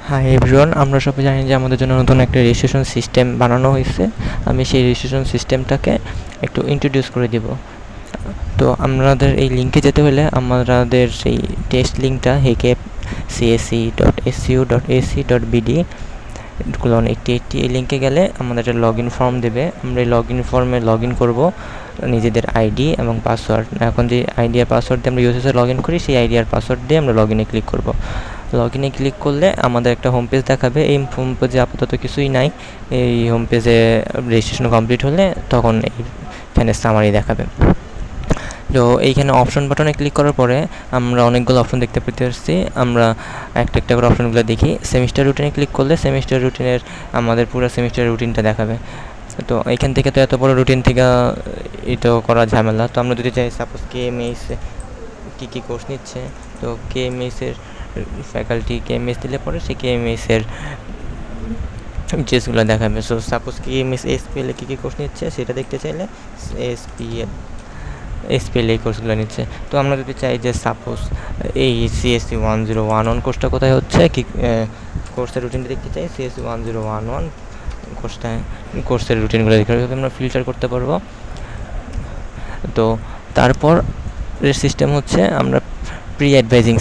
Hi everyone, আমরা সবাই জানি যে আমাদের জন্য নতুন একটা রেজিস্ট্রেশন সিস্টেম বানানো হয়েছে। আমি সেই রেজিস্ট্রেশন সিস্টেমটাকে একটু ইন্ট্রোডিউস করে দিব। তো আপনাদের এই লিঙ্কে যেতে হলে আমাদের সেই টেস্ট লিঙ্কটা hkcsc.su.ac.bd এই লিঙ্কে গেলে আমাদের একটা লগ ইন ফর্ম দেবে। আমরা এই লগ ইন ফর্মে লগ ইন করবো নিজেদের আইডি এবং পাসওয়ার্ড। এখন যে আইডি আর পাসওয়ার্ড দিয়ে আমরা ইউএসএসে লগ ইন করি, সেই আইডি আর পাসওয়ার্ড দিয়ে আমরা লগ ইনে ক্লিক করবো। লগ ইনে ক্লিক করলে আমাদের একটা হোম পেজ দেখাবে। এই হোম পেজে আপাতত কিছুই নাই। এই হোম পেজে রেজিস্ট্রেশন কমপ্লিট হলে তখন এইখানে সামারি দেখাবে। তো এইখানে অপশন বাটনে ক্লিক করার পরে আমরা অনেকগুলো অপশন দেখতে পেতে আসছি। আমরা একটা একটা করে অপশনগুলো দেখি। সেমিস্টার রুটিনে ক্লিক করলে সেমিস্টার রুটিনের আমাদের পুরো সেমিস্টার রুটিনটা দেখাবে। তো এইখান থেকে তো এত বড় রুটিন থেকে এটা করা ঝামেলা। তো আমরা যদি চাই সাপোজ KMS কী কোর্স নিচ্ছে, তো KMS-এর ফ্যাকাল্টি KMS দিলে পরে সেই KMS-এর জিনিসগুলো দেখাবে। সো সাপোজ KMS SPL কী কোর্স নিচ্ছে সেটা দেখতে চাইলে SPL এই কোর্সগুলো নিচ্ছে। তো আমরা যদি চাই যে সাপোজ এই CSC 1011 কোর্সটা কোথায় হচ্ছে, কি কোর্সের রুটিনটা দেখতে চাই, CSC 1011 কোর্সের রুটিনগুলো দেখে আমরা ফিল্টার করতে পারবো। তো তারপর সিস্টেম হচ্ছে আমরা প্রি অ্যাডভাইজিং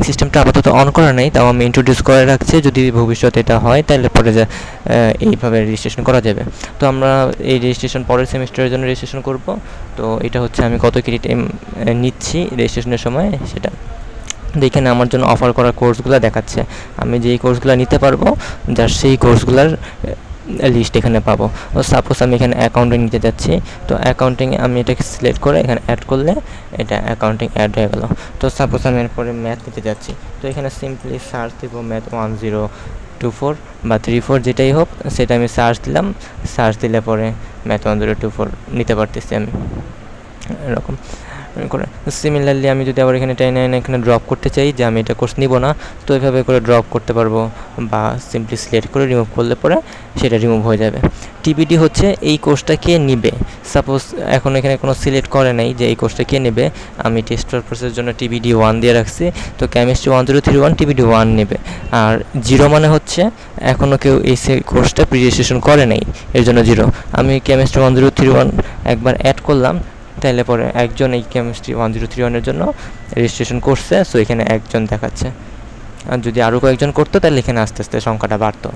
সিস্টেমটা আপাতত অন করা নেই, তাও আমি ইন্ট্রোডিউস করে রাখছি। যদি ভবিষ্যতে এটা হয় তাহলে পরে যে এইভাবে রেজিস্ট্রেশন করা যাবে। তো আমরা এই রেজিস্ট্রেশন পরের সেমিস্টারের জন্য রেজিস্ট্রেশন করব। তো এটা হচ্ছে আমি কত ক্রেডিট নিচ্ছি রেজিস্ট্রেশনের সময় সেটা। এখানে আমার জন্য অফার করা কোর্সগুলো দেখাচ্ছে। আমি যেই কোর্সগুলো নিতে পারবো যার সেই কোর্সগুলোর লিস্ট এখানে পাবো। সাপোজ আমি এখানে অ্যাকাউন্টিং নিতে যাচ্ছি, তো অ্যাকাউন্টিংয়ে আমি এটাকে সিলেক্ট করে এখানে অ্যাড করলে এটা অ্যাকাউন্টিং অ্যাড হয়ে গেল। তো সাপোজ আমি এরপরে ম্যাথ নিতে যাচ্ছি, তো এখানে সিম্পলি সার্চ দেবো ম্যাথ 1024 বা 34 যেটাই হোক, সেটা আমি সার্চ দিলাম। সার্চ দিলে পরে ম্যাথ 1024 নিতে পারতেছি আমি এরকম করে। সিমিলারলি আমি যদি আবার এখানে এখানে ড্রপ করতে চাই যে আমি এটা কোর্স নিব না, তো এইভাবে করে ড্রপ করতে পারবো বা সিম্পলি সিলেক্ট করে রিমুভ করলে পরে সেটা রিমুভ হয়ে যাবে। TBD হচ্ছে এই কোর্সটা কে নিবে। সাপোজ এখন এখানে কোনো সিলেক্ট করে নাই যে এই কোর্সটা কে নেবে, আমি টেস্ট পারপাসের জন্য TBD 1 দিয়ে রাখছি। তো কেমিস্ট্রি 1031 TBD 1 নেবে। আর 0 মানে হচ্ছে এখনও কেউ এই কোর্সটা প্রি রেজিস্ট্রেশন করে নাই, এর জন্য 0। আমি কেমিস্ট্রি 1031 একবার অ্যাড করলাম, তাহলে পরে একজন এই কেমিস্ট্রি 1031-এর জন্য রেজিস্ট্রেশন করছে, সো এখানে একজন দেখাচ্ছে। আর যদি আরও কয়েকজন করতো তাহলে এখানে আস্তে আস্তে সংখ্যাটা বাড়তো।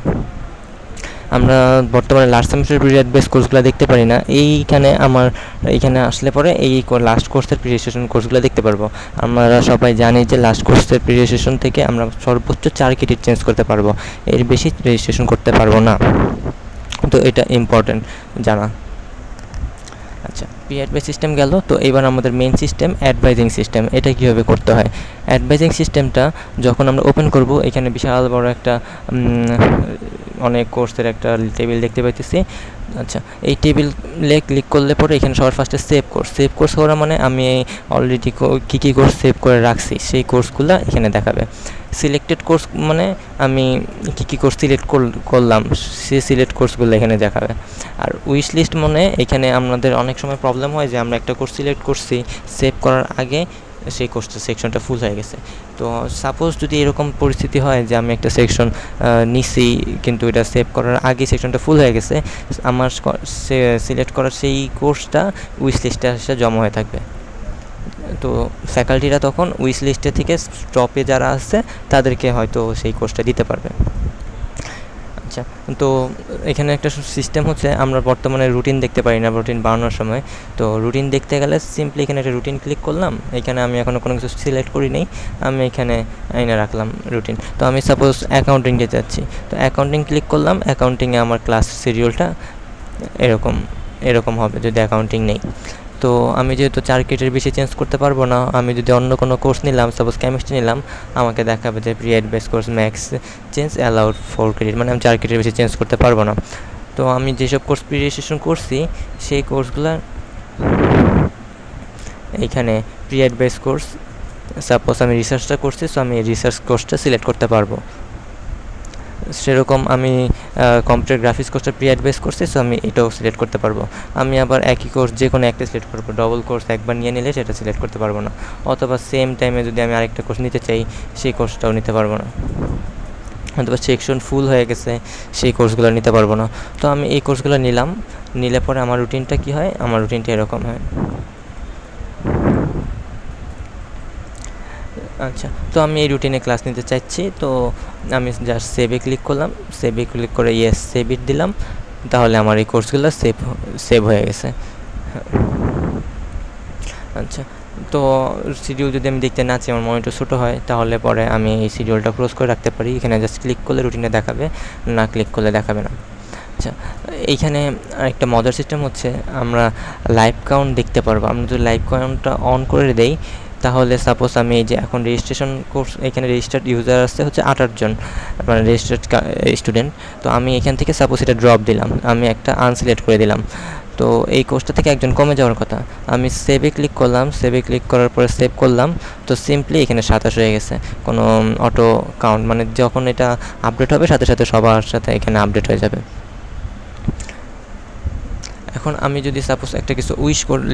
আমরা বর্তমানে লাস্ট সেমিস্টার পিরিয়ড বেস কোর্সগুলো দেখতে পারি না। এইখানে আসলে পরে এই লাস্ট কোর্সের প্রি রেজিস্ট্রেশন কোর্সগুলো দেখতে পারবো। আমরা সবাই জানি যে লাস্ট কোর্সের প্রি রেজিস্ট্রেশন থেকে আমরা সর্বোচ্চ 4 ক্রেডিট চেঞ্জ করতে পারবো, এর বেশি রেজিস্ট্রেশন করতে পারবো না। তো এটা ইম্পর্টেন্ট জানা। আচ্ছা, প্রি অ্যাডভাইস সিস্টেম গেল। তো এবার আমাদের মেন সিস্টেম অ্যাডভাইজিং সিস্টেম। এটা কীভাবে করতে হয়? অ্যাডভাইজিং সিস্টেমটা যখন আমরা ওপেন করব, এখানে বিশাল বড় একটা অনেক কোর্সের একটা টেবিল দেখতে পাইতেছি। আচ্ছা, এই টেবিলে ক্লিক করলে পরে এখানে সবার ফার্স্টে সেভ কোর্স করা মানে আমি অলরেডি কী কোর্স সেভ করে রাখছি সেই কোর্সগুলো এখানে দেখাবে। সিলেক্টেড কোর্স মানে আমি কী কোর্স সিলেক্ট করলাম সেই সিলেক্ট কোর্সগুলো এখানে দেখাবে। আর উইশ লিস্ট মানে এখানে আমাদের অনেক সময় প্রবলেম হয় যে আমরা একটা কোর্স সিলেক্ট করছি, সেভ করার আগে সেই কোর্সটা সেকশনটা ফুল হয়ে গেছে। তো সাপোজ যদি এরকম পরিস্থিতি হয় যে আমি একটা সেকশন নিছি কিন্তু এটা সেভ করার আগে সেকশনটা ফুল হয়ে গেছে, আমার সিলেক্ট করার সেই কোর্সটা উইশ লিস্টে এসে জমা হয়ে থাকবে। তো ফ্যাকাল্টিরা তখন উইশ লিস্টে থেকে স্টপে যারা আছে তাদেরকে হয়তো সেই কোর্সটা দিতে পারবে। আচ্ছা, তো এখানে একটা সিস্টেম হচ্ছে আমরা বর্তমানে রুটিন দেখতে পারি না রুটিন বানানোর সময়। তো রুটিন দেখতে গেলে সিম্পলি এখানে একটা রুটিন ক্লিক করলাম। এখানে আমি এখনও কোনো কিছু সিলেক্ট করি নেই, আমি এখানে এনে রাখলাম রুটিন। তো আমি সাপোজ অ্যাকাউন্টিং যেতে চাচ্ছি, তো অ্যাকাউন্টিং ক্লিক করলাম। অ্যাকাউন্টিংয়ে আমার ক্লাস শিডিউলটা এরকম হবে যদি অ্যাকাউন্টিং নেই। তো আমি যেহেতু 4 ক্রেডিটের বেশি চেঞ্জ করতে পারবো না, আমি যদি অন্য কোনো কোর্স নিলাম, সাপোজ কেমিস্ট্রি নিলাম, আমাকে দেখাবে যে pre advice course max change allowed 4 credit, মানে আমি 4 ক্রেডিটের বেশি চেঞ্জ করতে পারবো না। তো আমি যেসব কোর্স প্রি রেজিস্ট্রেশন করছি সেই কোর্সগুলো এইখানে প্রি অ্যাডভাইস কোর্স, সাপোজ আমি রিসার্চটা করছি, সো আমি রিসার্চ কোর্সটা সিলেক্ট করতে পারবো। সেরকম আমি কম্পিউটার গ্রাফিক্স কোর্সটা প্রি অ্যাডভাইস করছি, সো আমি এটাও সিলেক্ট করতে পারবো। আমি আবার একই কোর্স যে কোনো একটা সিলেক্ট করবো, ডবল কোর্স একবার নিয়ে নিলে সেটা সিলেক্ট করতে পারবো না। অথবা সেম টাইমে যদি আমি আরেকটা কোর্স নিতে চাই সেই কোর্সটাও নিতে পারবো না। অথবা সেকশন ফুল হয়ে গেছে, সেই কোর্সগুলো নিতে পারবো না। তো আমি এই কোর্সগুলো নিলাম, নিলে পরে আমার রুটিনটা কী হয়, আমার রুটিনটা এরকম হয়। আচ্ছা, তো আমি এই রুটিনে ক্লাস নিতে চাইছি, তো আমি জাস্ট সেভে ক্লিক করলাম, সেভে ক্লিক করে ইয়েস সেভ ইট দিলাম, তাহলে আমার এই কোর্সগুলো সেভ হয়ে গেছে। আচ্ছা, তো শিডিউল যদি আমি দেখতে না চাই, আমার মনিটর ছোটো হয়, তাহলে পরে আমি এই শিডিউলটা ক্লোজ করে রাখতে পারি। এখানে জাস্ট ক্লিক করলে রুটিনে দেখাবে, না ক্লিক করলে দেখাবে না। আচ্ছা, এইখানে আরেকটা মজার সিস্টেম হচ্ছে, আমরা লাইভ কাউন্ট দেখতে পারবো। আমরা যদি লাইভ কাউন্টটা অন করে দেই, তাহলে সাপোজ আমি এই যে এখন রেজিস্ট্রেশন কোর্স, এখানে রেজিস্টার্ড ইউজার আসছে হচ্ছে 8 জন, মানে রেজিস্টার্ড স্টুডেন্ট। তো আমি এখান থেকে সাপোজ এটা ড্রপ দিলাম, আমি একটা আনসিলেক্ট করে দিলাম, তো এই কোর্সটা থেকে একজন কমে যাওয়ার কথা। আমি সেভে ক্লিক করলাম, সেভে ক্লিক করার পরে সেভ করলাম, তো সিম্পলি এখানে 27 হয়ে গেছে, কোনো অটো কাউন্ট, মানে যখন এটা আপডেট হবে সাথে সাথে সবার সাথে এখানে আপডেট হয়ে যাবে। এখন আমি যদি সাপোজ একটা কিছু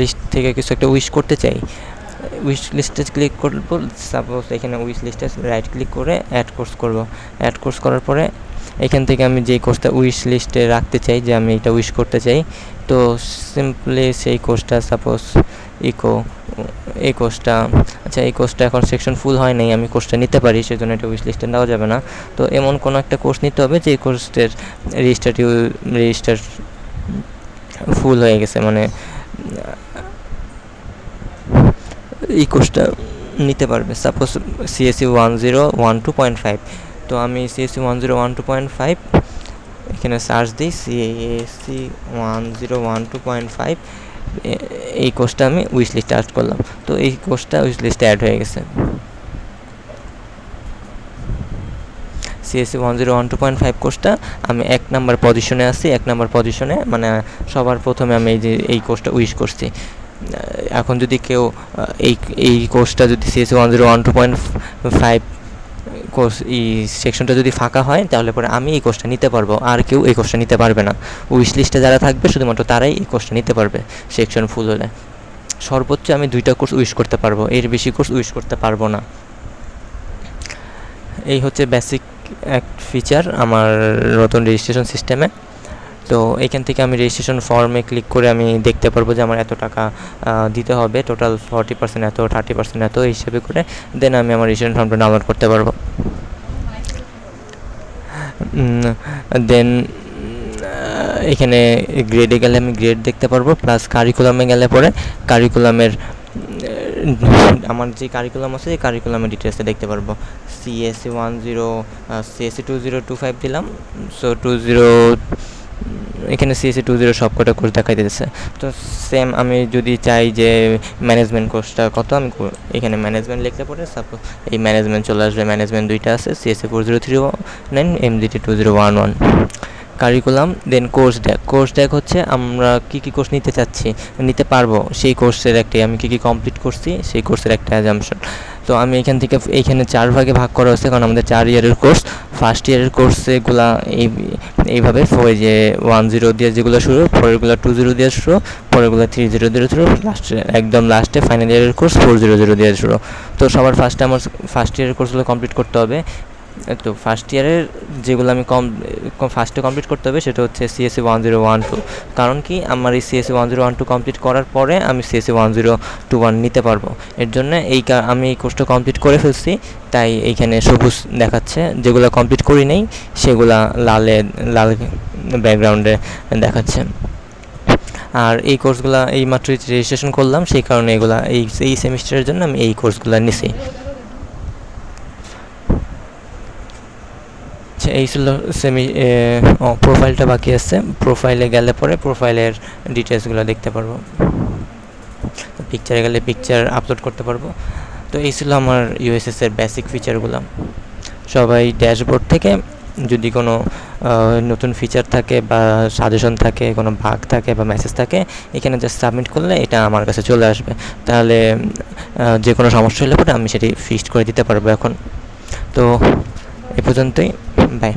লিস্ট থেকে কিছু একটা উইশ করতে চাই, উইশ লিস্টে ক্লিক করবো, সাপোজ এখানে উইশ লিস্টে রাইট ক্লিক করে অ্যাড কোর্স করব। অ্যাড কোর্স করার পরে এখান থেকে আমি যে কোর্সটা উইশ লিস্টে রাখতে চাই, যে আমি এটা উইশ করতে চাই, তো সিম্পলি সেই কোর্সটা সাপোজ এই কোর্সটা, আচ্ছা এই কোর্সটা এখন সেকশন ফুল হয় নাই, আমি কোর্সটা নিতে পারি, সেজন্য এটা উইশ লিস্টে দেওয়া যাবে না। তো এমন কোনো একটা কোর্স নিতে হবে যে কোর্সের রেজিস্টার ফুল হয়ে গেছে, মানে এই কোর্সটা নিতে পারবে। সাপোজ CSE 1012.5, তো আমি CSE 1012.5 এখানে সার্চ দিই, CSE 1012.5, এই কোর্সটা আমি উইশ লিস্টে অ্যাড করলাম, তো এই কোর্সটা উইশ লিস্টে অ্যাড হয়ে গেছে। CSE 1012.5 কোর্সটা আমি 1 নাম্বার পজিশনে আছি, 1 নাম্বার পজিশনে, মানে সবার প্রথমে আমি এই কোর্সটা উইশ করছি। এখন যদি কেউ এই কোর্সটা যদি CSE 1012.5 কোর্স এই সেকশনটা যদি ফাঁকা হয়, তাহলে পরে আমি এই কোর্সটা নিতে পারবো, আর কেউ এই কোর্সটা নিতে পারবে না। উইশ লিস্টে যারা থাকবে শুধুমাত্র তারাই এই কোর্সটা নিতে পারবে। সেকশন ফুল হলে সর্বোচ্চ আমি 2টা কোর্স উইশ করতে পারবো, এর বেশি কোর্স উইশ করতে পারবো না। এই হচ্ছে বেসিক এক ফিচার আমার নতুন রেজিস্ট্রেশন সিস্টেমে। তো এখান থেকে আমি রেজিস্ট্রেশন ফর্মে ক্লিক করে আমি দেখতে পারবো যে আমার এত টাকা দিতে হবে, টোটাল 40% এত, 30% এত, এই হিসেবে করে দেন আমি আমার রেজিস্ট্রেশন ফর্মটা ডাউনলোড করতে পারবো। দেন এখানে গ্রেডে গেলে আমি গ্রেড দেখতে পারবো, প্লাস কারিকুলামে গেলে পরে কারিকুলামের আমার যে কারিকুলাম আছে এই কারিকুলামের ডিটেলসটা দেখতে পারবো। CSE 2025 দিলাম, সো 20 এখানে CSE 20 সবকটা কোর্স দেখাই দিতেছে। তো সেম আমি যদি চাই যে ম্যানেজমেন্ট কোর্সটা কত, আমি এখানে ম্যানেজমেন্ট লিখলে পরে সাপোজ এই ম্যানেজমেন্ট চলে আসবে। ম্যানেজমেন্ট 2টা আছে, CSE 4039, MGT 2011 curriculum. Then course ডেক হচ্ছে আমরা কী কোর্স নিতে পারবো, সেই কোর্সের একটাই, আমি কী কমপ্লিট করছি সেই কোর্সের একটা অ্যাজাম্পশন। তো আমি এইখানে 4 ভাগে ভাগ করা হচ্ছে, কারণ আমাদের 4 ইয়ারের কোর্স। ফার্স্ট ইয়ারের কোর্সেগুলো এইভাবে যে 10 দিয়ে যেগুলো শুরু, পরেরগুলো 20 দিয়ে শুরু, পরেরগুলো 30 দিয়ে শুরু, একদম লাস্টে ফাইনাল ইয়ারের কোর্স 400 দিয়ে শুরু। তো সবার আমার ফার্স্ট ইয়ারের কোর্সগুলো কমপ্লিট করতে হবে। তো ফার্স্ট ইয়ারের যেগুলো আমি ফার্স্টে কমপ্লিট করতে হবে সেটা হচ্ছে CSE 1012, কারণ কি আমার এই CSE 1012 কমপ্লিট করার পরে আমি CSE 1021 নিতে পারবো। এর জন্য আমি এই কোর্সটা কমপ্লিট করে ফেলছি, তাই এইখানে সবুজ দেখাচ্ছে। যেগুলো কমপ্লিট করি নাই সেগুলা লাল ব্যাকগ্রাউন্ডে দেখাচ্ছে। আর এই কোর্সগুলো এইমাত্র রেজিস্ট্রেশন করলাম, সেই কারণে এগুলা এই সেমিস্টারের জন্য আমি এই কোর্সগুলো নিছি। আচ্ছা, এই ছিল প্রোফাইলটা বাকি আছে। প্রোফাইলে গেলে পরে প্রোফাইলের ডিটেলসগুলো দেখতে পারবো, পিকচারে গেলে পিকচার আপলোড করতে পারবো। তো এই ছিল আমার ইউএসএসের বেসিক ফিচারগুলো। সবাই ড্যাশবোর্ড থেকে যদি কোনো নতুন ফিচার থাকে বা সাজেশন থাকে, কোনো বাগ থাকে বা মেসেজ থাকে, এখানে জাস্ট সাবমিট করলে এটা আমার কাছে চলে আসবে। তাহলে যে কোনো সমস্যা হলে পরে আমি সেটি ফিক্সড করে দিতে পারবো এখন। তো এ পর্যন্তই, বাই।